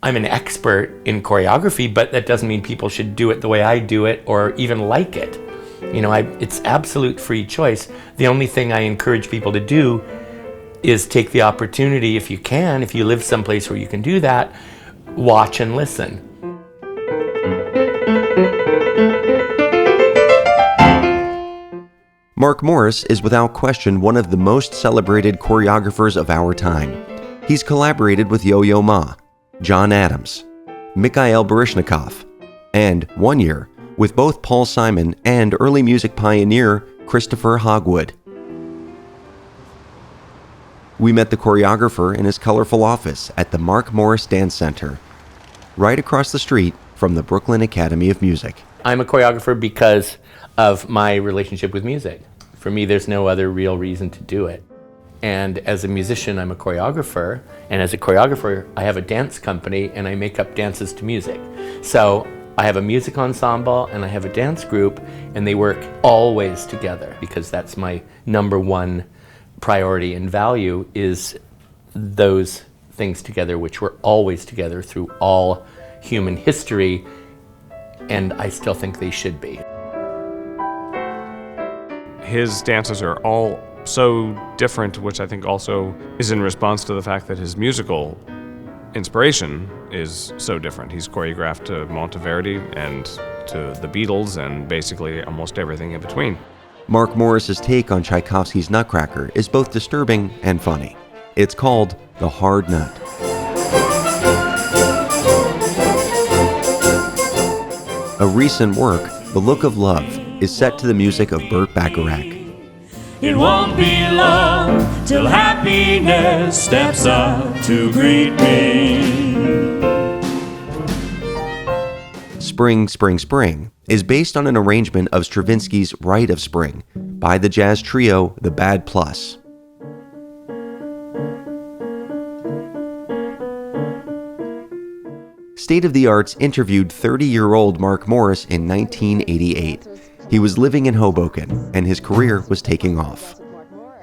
I'm an expert in choreography, but that doesn't mean people should do it the way I do it or even like it. It's absolute free choice. The only thing I encourage people to do is take the opportunity, if you can, if you live someplace where you can do that, watch and listen. Mark Morris is without question one of the most celebrated choreographers of our time. He's collaborated with Yo-Yo Ma, John Adams, Mikhail Baryshnikov, and one year with both Paul Simon and early music pioneer Christopher Hogwood. We met the choreographer in his colorful office at the Mark Morris Dance Center, right across the street from the Brooklyn Academy of Music. I'm a choreographer because of my relationship with music. For me, there's no other real reason to do it. And as a musician, I'm a choreographer. And as a choreographer, I have a dance company and I make up dances to music. So I have a music ensemble and I have a dance group, and they work always together because that's my number one priority and value, is those things together, which were always together through all human history. And I still think they should be. His dances are all so different, which I think also is in response to the fact that his musical inspiration is so different. He's choreographed to Monteverdi and to the Beatles and basically almost everything in between. Mark Morris's take on Tchaikovsky's Nutcracker is both disturbing and funny. It's called The Hard Nut. A recent work, The Look of Love, is set to the music of Burt Bacharach. It won't be long till happiness steps up to greet me. Spring, Spring, Spring is based on an arrangement of Stravinsky's Rite of Spring by the jazz trio The Bad Plus. State of the Arts interviewed 30-year-old Mark Morris in 1988. He was living in Hoboken, and his career was taking off.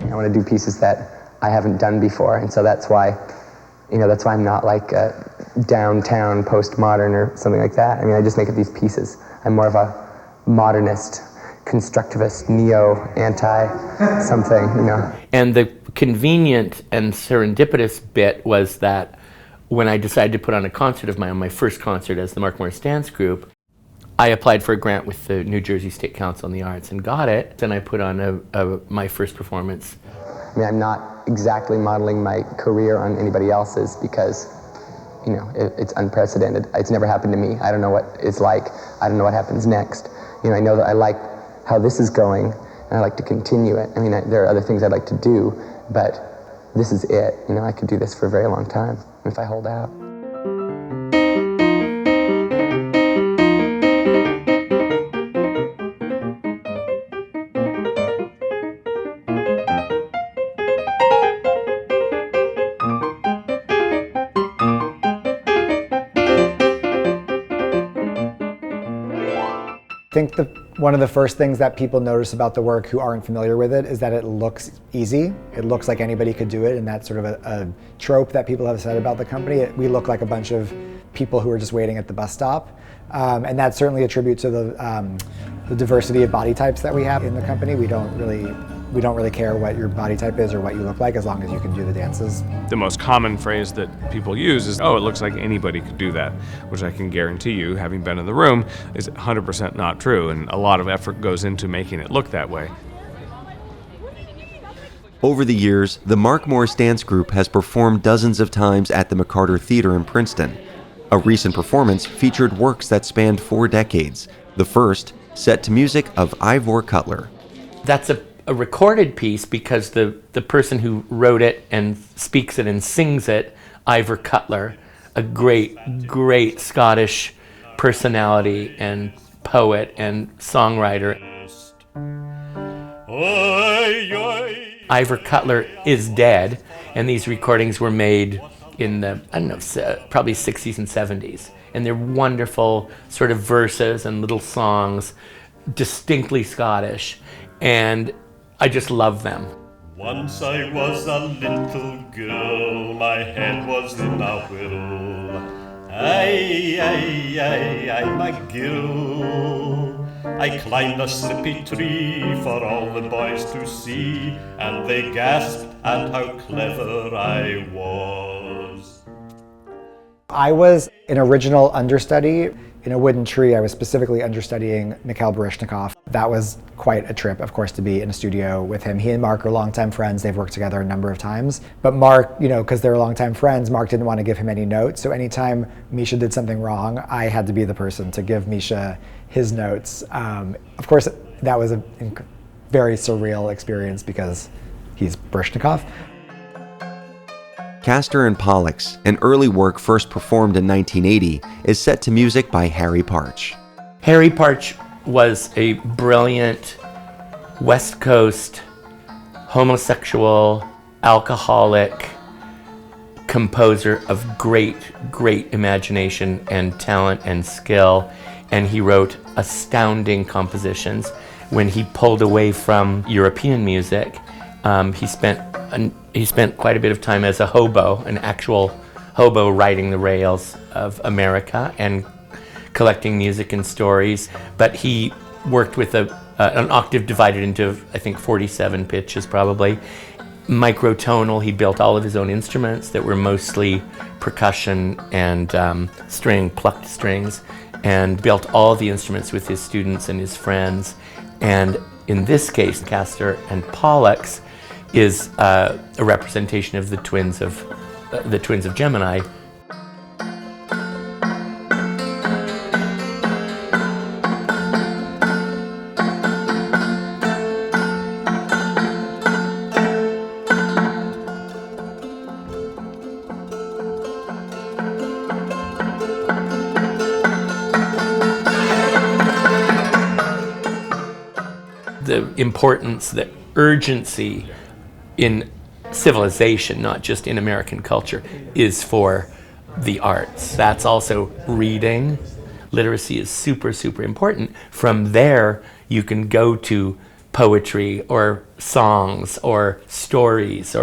I want to do pieces that I haven't done before, and so that's why I'm not like a downtown postmodern or something like that. I mean, I just make up these pieces. I'm more of a modernist, constructivist, neo-anti-something, And the convenient and serendipitous bit was that when I decided to put on a concert of my own, my first concert as the Mark Morris Dance Group, I applied for a grant with the New Jersey State Council on the Arts and got it. Then I put on my first performance. I mean, I'm not exactly modeling my career on anybody else's because, it's unprecedented. It's never happened to me. I don't know what it's like. I don't know what happens next. I know that I like how this is going, and I like to continue it. I mean, there are other things I'd like to do, but this is it. I could do this for a very long time if I hold out. I think one of the first things that people notice about the work who aren't familiar with it is that it looks easy. It looks like anybody could do it, and that's sort of a trope that people have said about the company. We look like a bunch of people who are just waiting at the bus stop, and that's certainly a tribute to the diversity of body types that we have in the company. We don't really care what your body type is or what you look like, as long as you can do the dances. The most common phrase that people use is, "Oh, it looks like anybody could do that," which I can guarantee you, having been in the room, is 100% not true, and a lot of effort goes into making it look that way. Over the years, the Mark Morris Dance Group has performed dozens of times at the McCarter Theater in Princeton. A recent performance featured works that spanned 4 decades, the first set to music of Ivor Cutler. That's a recorded piece because the person who wrote it and speaks it and sings it, Ivor Cutler, a great Scottish personality and poet and songwriter. Ivor Cutler is dead, and these recordings were made in the, probably 60s and 70s. And they're wonderful sort of verses and little songs, distinctly Scottish. And I just love them. Once I was a little girl, my head was in a whirl, Aye, aye, aye, aye, McGill. I climbed a slippy tree for all the boys to see, and they gasped at how clever I was. I was an original understudy. In A Wooden Tree, I was specifically understudying Mikhail Baryshnikov. That was quite a trip, of course, to be in a studio with him. He and Mark are longtime friends. They've worked together a number of times. But Mark, because they're longtime friends, Mark didn't want to give him any notes. So anytime Misha did something wrong, I had to be the person to give Misha his notes. Of course, that was a very surreal experience because he's Baryshnikov. Castor and Pollux, an early work first performed in 1980, is set to music by Harry Partch. Harry Partch was a brilliant West Coast homosexual alcoholic composer of great imagination and talent and skill, and he wrote astounding compositions. When he pulled away from European music, he spent quite a bit of time as a hobo, an actual hobo, riding the rails of America and collecting music and stories. But he worked with an octave divided into, I think, 47 pitches probably. Microtonal, he built all of his own instruments that were mostly percussion and plucked strings, and built all the instruments with his students and his friends. And in this case, Castor and Pollux is a representation of the twins of Gemini. The importance, the urgency in civilization, not just in American culture, is for the arts. That's also reading. Literacy is super important. From there, you can go to poetry or songs or stories,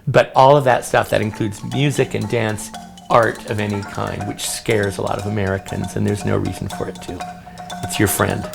but all of that stuff, that includes music and dance, art of any kind, which scares a lot of Americans, and there's no reason for it to. It's your friend.